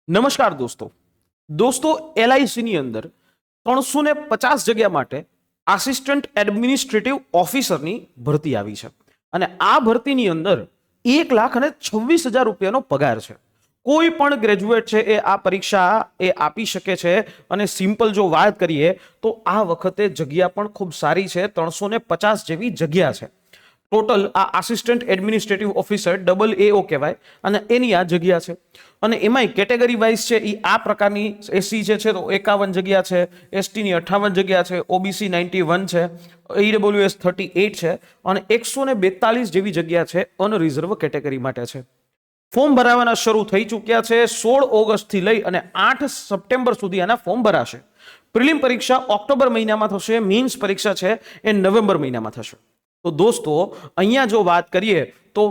નમસ્કાર દોસ્તો LIC ની અંદર 350 જગ્યા માટે આસિસ્ટન્ટ એડમિનિસ્ટ્રેટિવ ઓફિસરની ભરતી આવી છે અને આ ભરતીની અંદર 1,26,000 રૂપિયાનો પગાર છે. કોઈ પણ ગ્રેજ્યુએટ છે એ આ પરીક્ષા એ આપી શકે છે અને સિમ્પલ જો વાત કરીએ તો આ વખતે જગ્યા પણ ખૂબ સારી છે. 350 જેવી જગ્યા છે ટોટલ. આ આસિસ્ટન્ટ એડમિનિસ્ટ્રેટિવ ઓફિસર AAO કહેવાય અને એની આ જગ્યા છે. અને એમાંય કેટેગરી વાઇઝ છે એ આ પ્રકારની SC છે તો 51 જગ્યા છે, ST ની 58 જગ્યા છે, OBC 91 છે, EWS 38 છે અને 142 જેવી જગ્યા છે અનરિઝર્વ કેટેગરી માટે છે. ફોર્મ ભરાવાના શરૂ થઈ ચૂક્યા છે. 16 ઓગસ્ટ થી લઈ અને 8 સપ્ટેમ્બર સુધી આના ફોર્મ ભરાશે. પ્રિલિમ પરીક્ષા ઓક્ટોબર મહિનામાં થશે, મેઇન્સ પરીક્ષા છે એ નવેમ્બર મહિનામાં થશે. તો દોસ્તો અહીંયા જો વાત કરીએ તો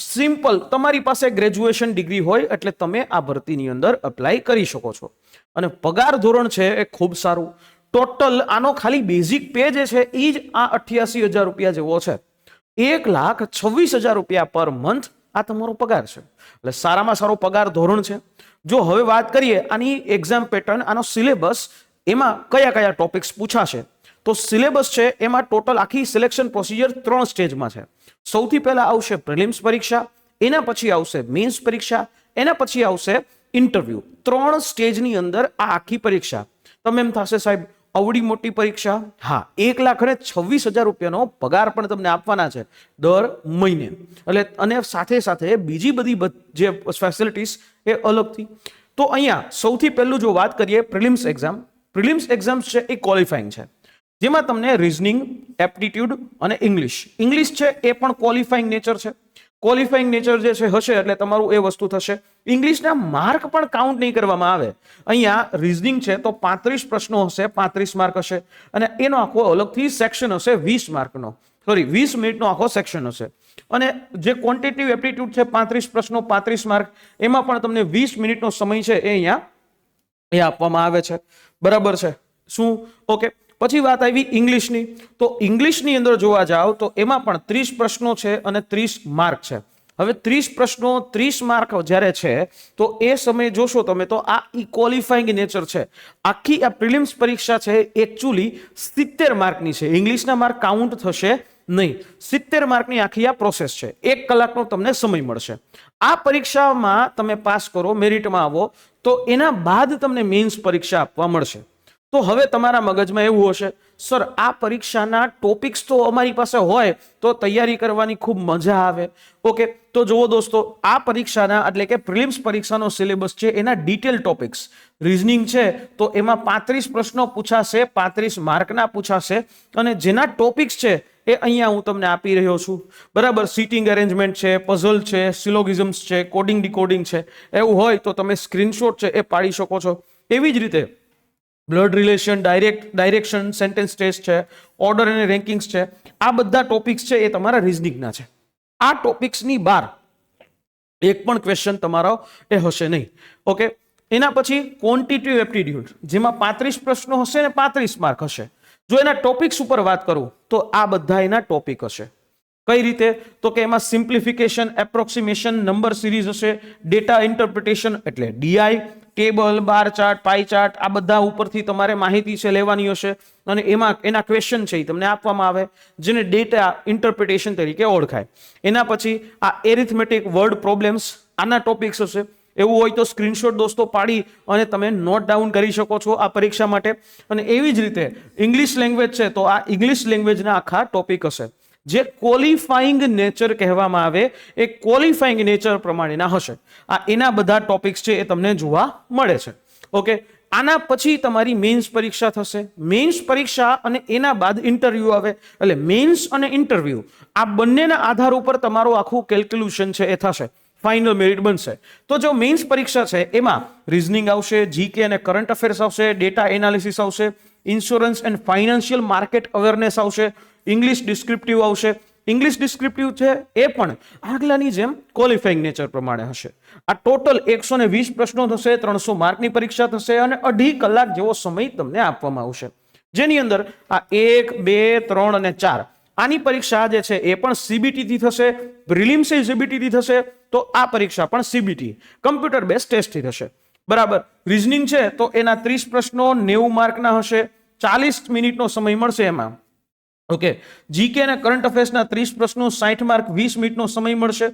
સિમ્પલ તમારી પાસે ગ્રેજ્યુએશન ડિગ્રી હોય એટલે તમે આ ભરતીની અંદર અપ્લાય કરી શકો છો. અને પગાર ધોરણ છે એ ખૂબ સારું. ટોટલ આનો ખાલી બેઝિક પે જે છે એ જ આ 88,000 રૂપિયા જેવો છે. 1,26,000 રૂપિયા પર મંથ આ તમારો પગાર છે. એટલે સારામાં સારો પગાર ધોરણ છે. જો હવે વાત કરીએ આની એક્ઝામ પેટર્ન, આનો સિલેબસ, એમાં કયા કયા ટોપિક્સ પૂછાશે તો સિલેબસ છે એમાં ટોટલ આખી સિલેક્શન પ્રોસિજર 3 સ્ટેજમાં છે. સૌથી પહેલા આવશે પ્રિલિમ્સ પરીક્ષા, એના પછી આવશે મેઇન્સ પરીક્ષા, એના પછી આવશે ઇન્ટરવ્યુ. 3 સ્ટેજની અંદર આ આખી પરીક્ષા. તમે એમ થશે સાહેબ આવડી મોટી પરીક્ષા? હા, 1,26,000 રૂપિયાનો પગાર પણ તમને આપવાના છે દર મહિને. એટલે અને સાથે સાથે બીજી બધી જે ફેસિલિટીઝ એ અલગથી. તો અહીંયા સૌથી પહેલું જો વાત કરીએ પ્રિલિમ્સ એક્ઝામ. પ્રિલિમ્સ એક્ઝામ છે એ ક્વોલિફાઈંગ છે, જેમાં તમને રિઝનિંગ, એપ્ટિટ્યુડ અને ઇંગ્લિશ છે એ પણ ક્વોલિફાઈંગ નેચર છે. ક્વોલિફાઈંગ નેચર જે છે હશે એટલે તમારું એ વસ્તુ થશે. ઇંગ્લિશના માર્ક પણ કાઉન્ટ નહીં કરવામાં આવે. અહીંયા રિઝનિંગ છે તો 35 પ્રશ્નો હશે, 35 માર્ક હશે અને એનો આખો અલગથી સેક્શન હશે 20 માર્કનો, 20 મિનિટનો આખો સેક્શન હશે. અને જે ક્વોન્ટિટેટિવ એપ્ટિટ્યુડ છે 35 પ્રશ્નો 35 માર્ક, એમાં પણ તમને 20 મિનિટનો સમય છે એ અહીંયા આપવામાં આવે છે. બરાબર છે શું? ઓકે. પછી વાત આવી ઇંગ્લિશની. તો ઇંગ્લિશની અંદર જોવા જાવ તો એમાં પણ 30 પ્રશ્નો છે અને 30 માર્ક છે. હવે 30 પ્રશ્નો 30 માર્ક જ્યારે છે તો એ સમય જોશો તમે તો આ ક્વોલિફાઈંગ નેચર છે. આખી આ પ્રિલિમ્સ પરીક્ષા છે એકચ્યુઅલી 70 માર્કની છે. ઇંગ્લિશના માર્ક કાઉન્ટ થશે નહીં. 70 માર્કની આખી આ પ્રોસેસ છે. 1 કલાકનો તમને સમય મળશે. આ પરીક્ષામાં તમે પાસ કરો, મેરિટમાં આવો તો એના બાદ તમને મેઇન્સ પરીક્ષા આપવા મળશે. તો હવે તમારા મગજમાં એવું હશે, સર આ પરીક્ષાના ટોપિક્સ તો અમારી પાસે હોય તો તૈયારી કરવાની ખૂબ મજા આવે. ઓકે, તો જુઓ દોસ્તો, આ પરીક્ષાના એટલે કે પ્રિલિમ્સ પરીક્ષાનો સિલેબસ છે એના ડિટેલ ટોપિક્સ. રિઝનિંગ છે તો એમાં 35 પ્રશ્નો પૂછાશે, 35 માર્કના પૂછાશે અને જેના ટોપિક્સ છે એ અહીંયા હું તમને આપી રહ્યો છું. બરાબર. સીટિંગ અરેન્જમેન્ટ છે, પઝલ છે, સિલોગિઝમ્સ છે, કોડિંગ ડિકોડિંગ છે. એવું હોય તો તમે સ્ક્રીનશોટ છે એ પાડી શકો છો. એવી જ રીતે blood relation, direction, sentence test છે, ઓર્ડર અને રેન્કિંગ્સ છે. આ બધા ટોપિક્સ છે એ તમારા રિઝનિંગના છે. આ ટોપિક્સની બહાર એક પણ ક્વેશ્ચન તમારો એ હશે નહીં. ઓકે. એના પછી ક્વોન્ટિટેટિવ એપ્ટિટ્યુડ, જેમાં 35 પ્રશ્નો હશે ને 35 માર્ક હશે. જો એના ટોપિક્સ ઉપર વાત કરું તો આ બધા એના ટોપિક હશે. કઈ રીતે? તો કે એમાં સિમ્પ્લિફિકેશન, એપ્રોક્સિમેશન, નંબર સિરીઝ હશે, ડેટા ઇન્ટરપ્રિટેશન એટલે DI, ટેબલ, બાર ચાર્ટ, પાઈ ચાર્ટ, આ બધા ઉપરથી તમારે માહિતી છે લેવાની હશે અને એમાં એના ક્વેશ્ચન છે એ તમને આપવામાં આવે જેને ડેટા ઇન્ટરપ્રિટેશન તરીકે ઓળખાય. એના પછી આ એરિથમેટિક, વર્ડ પ્રોબ્લેમ્સ, આના ટોપિક્સ હશે. એવું હોય તો સ્ક્રીનશોટ દોસ્તો પાડી અને તમે નોટ ડાઉન કરી શકો છો આ પરીક્ષા માટે. અને એવી જ રીતે ઇંગ્લિશ લેંગ્વેજ છે તો આ ઇંગ્લિશ લેંગ્વેજના આખા ટોપિક હશે. જે ક્વોલિફાઈંગ નેચર કહેવામાં આવે એ ક્વોલિફાઈંગ નેચર પ્રમાણેના હશે. આ એના બધા ટોપિક્સ છે એ તમને જોવા મળે છે. ઓકે. આના પછી તમારી મેઇન્સ પરીક્ષા થશે. મેઇન્સ પરીક્ષા અને એના બાદ ઇન્ટરવ્યુ આવે. એટલે મેઇન્સ અને ઇન્ટરવ્યુ આ બંનેના આધાર ઉપર તમારું આખું કેલ્ક્યુલેશન છે એ થશે, ફાઇનલ મેરિટ બનશે. તો જો મેઇન્સ પરીક્ષા છે એમાં રિઝનિંગ આવશે, GK અને કરંટ અફેર્સ આવશે, ડેટા એનાલિસિસ આવશે, insurance and financial market awareness આવશે, ઇંગ્લિશ ડિસ્ક્રિપ્ટિવ આવશે. ઇંગ્લિશ ડિસ્ક્રિપ્ટિવ છે એ પણ આગલાની જેમ ક્વોલિફાઈંગ નેચર પ્રમાણે હશે. આ ટોટલ 120 પ્રશ્નો થશે, 300 માર્કની પરીક્ષા થશે અને 2.5 કલાક જેવો સમય તમને આપવામાં આવશે. જેની અંદર આ 1, 2, 3 અને 4 આની પરીક્ષા જે છે એ પણ CBT થી થશે. પ્રિલિમ્સ CBT થી થશે તો આ પરીક્ષા પણ CBT, કમ્પ્યુટર બેઝ ટેસ્ટ થી થશે. બરાબર. રીઝનિંગ છે તો એના 30 પ્રશ્નો 90 માર્કના હશે, 40 મિનિટનો સમય મળશે એમાં. ઓકે. જીકે અને કરંટ અફેર્સના 30 પ્રશ્નો 60 માર્ક 20 મિનિટનો સમય મળશે.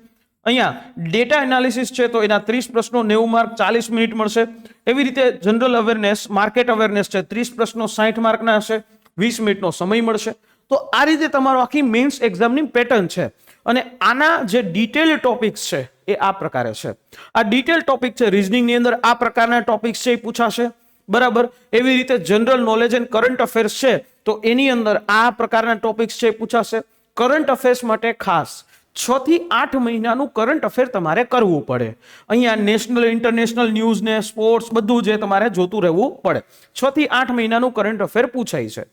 અહીંયા ડેટા એનાલિસિસ છે તો એના 30 પ્રશ્નો 90 માર્ક 40 મિનિટ મળશે. એવી રીતે જનરલ અવેરનેસ, માર્કેટ અવેરનેસ છે 30 પ્રશ્નો 60 માર્કના હશે, 20 મિનિટનો સમય મળશે. તો આ રીતે તમારો આખી મેન્સ એક્ઝામની પેટર્ન છે. અને આના જે ડિટેલ્ડ ટોપિક્સ છે એ આ પ્રકારે છે. આ ડિટેલ ટોપિક છે, રીઝનિંગની અંદર આ પ્રકારના ટોપિક્સ છે એ પૂછાશે. બરાબર. એવી રીતે general knowledge end current affairs છે તો એની અંદર આ પ્રકારના ટોપિક્સ છે એ પૂછાશે. કરંટ અફેર્સ માટે ખાસ 6 થી 8 મહિનાનું કરંટ અફેર તમારે કરવું પડે. અહીંયા નેશનલ ઇન્ટરનેશનલ ન્યૂઝ ને સ્પોર્ટ્સ બધું જે તમારે જોતું રહેવું પડે. 6 થી 8 મહિનાનું કરંટ અફેર પૂછાય છે.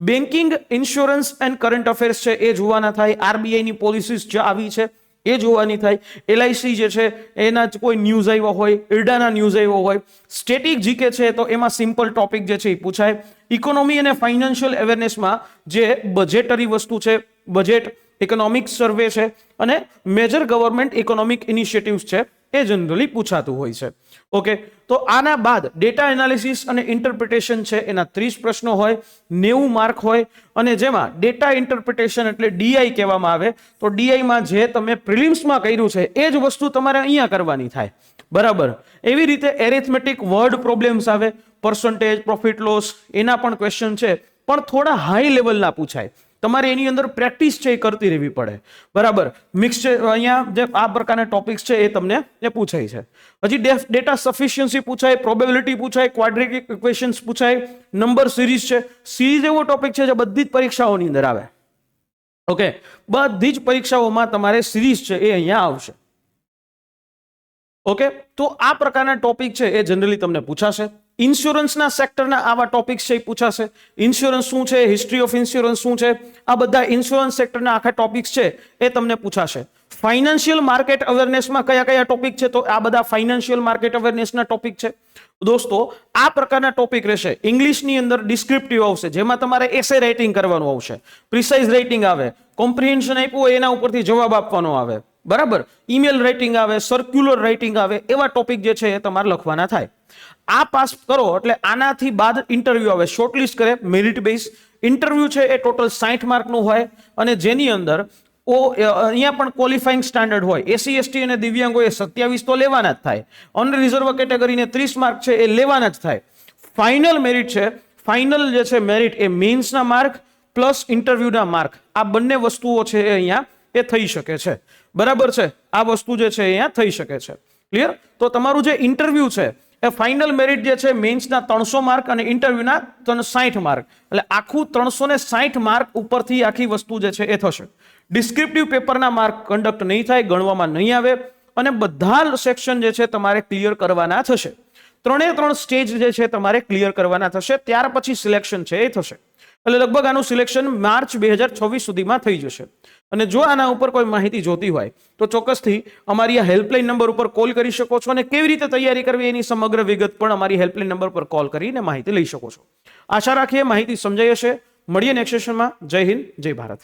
Banking, insurance end current affairs છે એ જોવાના થાય. આરબીઆઈ ની પોલિસીસ જે આવી છે એ જોવાની થાય. એલઆઈસી જે છે એના કોઈ ન્યૂઝ આવ્યા હોય, ઇરડાના ન્યૂઝ આવ્યો હોય. સ્ટેટિક જીકે છે તો એમાં સિમ્પલ ટોપિક જે છે એ પૂછાય. ઇકોનોમી અને ફાઇનાન્શિયલ અવેરનેસમાં જે બજેટરી વસ્તુ છે, બજેટ, ઇકોનોમિક સર્વે છે અને મેજર ગવર્મેન્ટ ઇકોનોમિક ઇનિશિયેટિવ્સ છે એ જનરલી પૂછાતું હોય છે. ઓકે. તો આના બાદ ડેટા એનાલિસિસ અને ઇન્ટરપ્રિટેશન છે એના 30 પ્રશ્નો હોય, 90 માર્ક હોય. અને જેમાં ડેટા ઇન્ટરપ્રિટેશન એટલે ડીઆઈ કહેવામાં આવે. તો ડીઆઈમાં જે તમે પ્રિલિમ્સમાં કર્યું છે એ જ વસ્તુ તમારે અહીંયા કરવાની થાય. બરાબર. એવી રીતે એરિથમેટિક વર્ડ પ્રોબ્લેમ્સ આવે, પર્સન્ટેજ, પ્રોફિટ લોસ, એના પણ ક્વેશ્ચન છે પણ થોડા હાઈ લેવલના પૂછાય. તમારે એની અંદર પ્રેક્ટિસ છે એ કરતી રહેવી પડે. બરાબર. મિક્સ છે અહીંયા જે આ પ્રકારના ટોપિક્સ છે એ તમને એ પૂછાય છે. હજી ડેટા સફિશિયન્સી પૂછાય, પ્રોબેબિલિટી પૂછાય, ક્વાડ્રેટિક ઇક્વેશન્સ પૂછાય, નંબર સિરીઝ છે. સિરીઝ એવો ટોપિક છે જે બધી જ પરીક્ષાઓની અંદર આવે. ઓકે. બધી જ પરીક્ષાઓમાં તમારે સિરીઝ છે એ અહીંયા આવશે. ઓકે. તો આ પ્રકારના ટોપિક છે એ જનરલી તમને પૂછાશે. ઇન્સ્યોરન્સના સેક્ટરના આવા ટોપિક્સ છે એ પૂછાશે. ઇન્સ્યોરન્સ શું છે, હિસ્ટ્રી ઓફ ઇન્સ્યોરન્સ શું છે, આ બધા ઇન્સ્યોરન્સ સેક્ટરના આખા ટોપિક્સ છે એ તમને પૂછાશે. ફાઇનાન્શિયલ માર્કેટ અવેરનેસમાં કયા કયા ટોપિક છે તો આ બધા ફાઇનાન્શિયલ માર્કેટ અવેરનેસના ટોપિક છે. દોસ્તો આ પ્રકારના ટોપિક રહેશે. ઇંગ્લિશની અંદર ડિસ્ક્રિપ્ટિવ આવશે જેમાં તમારે એસે રાઇટિંગ કરવાનું આવશે, પ્રિસાઇઝ રાઇટિંગ આવે, કોમ્પ્રિહેન્શન આપ્યું હોય એના ઉપરથી જવાબ આપવાનો આવે. બરાબર. ઈમેલ રાઇટિંગ આવે, સર્ક્યુલર રાઇટિંગ આવે, એવા ટોપિક જે છે એ તમારે લખવાના થાય. આ પાસ કરો એટલે આનાથી બાદ ઇન્ટરવ્યુ આવે, શોર્ટલિસ્ટ કરે મેરિટ બેઝ. ઇન્ટરવ્યુ છે એ ટોટલ 60 માર્કનું હોય અને જેની અંદર અહીંયા પણ ક્વોલિફાઈંગ સ્ટાન્ડર્ડ હોય. એસસી, એસટી અને દિવ્યાંગોએ 27 તો લેવાના જ થાય. અનરિઝર્વ કેટેગરીને 30 માર્ક છે એ લેવાના જ થાય. ફાઇનલ મેરિટ છે, ફાઇનલ જે છે મેરિટ એ મેન્સના માર્ક પ્લસ ઇન્ટરવ્યુના માર્ક, આ બંને વસ્તુઓ છે એ અહીંયા એ થઈ શકે છે. બરાબર છે. આ વસ્તુ જે છે અહીંયા થઈ શકે છે. ક્લિયર. તો તમારું જે ઇન્ટરવ્યુ છે એ ફાઇનલ મેરિટ જે છે મેન્સના 300 માર્ક અને ઇન્ટરવ્યુના 60 માર્ક, એટલે આખું 360 માર્ક ઉપરથી આખી વસ્તુ જે છે એ થશે. ડિસ્ક્રિપ્ટિવ પેપરના માર્ક કન્ડક્ટ નહીં થાય, ગણવામાં નહીં આવે અને બધા સેક્શન જે છે તમારે ક્લિયર કરવાના થશે. 3 સ્ટેજ જે છે તમારે ક્લિયર કરવાના થશે. ત્યાર પછી સિલેક્શન છે એ થશે. એટલે લગભગ આનું સિલેક્શન માર્ચ 2024 સુધીમાં થઈ જશે. અને જો આના ઉપર કોઈ માહિતી જોતી હોય તો ચોક્કસથી અમારી આ હેલ્પલાઇન નંબર ઉપર કોલ કરી શકો છો અને કેવી રીતે તૈયારી કરવી એની સમગ્ર વિગત પણ અમારી હેલ્પલાઇન નંબર પર કોલ કરીને માહિતી લઈ શકો છો. આશા રાખીએ માહિતી સમજાઈ હશે. મળીએ નેક્સ્ટ સેશનમાં. જય હિન્દ, જય ભારત.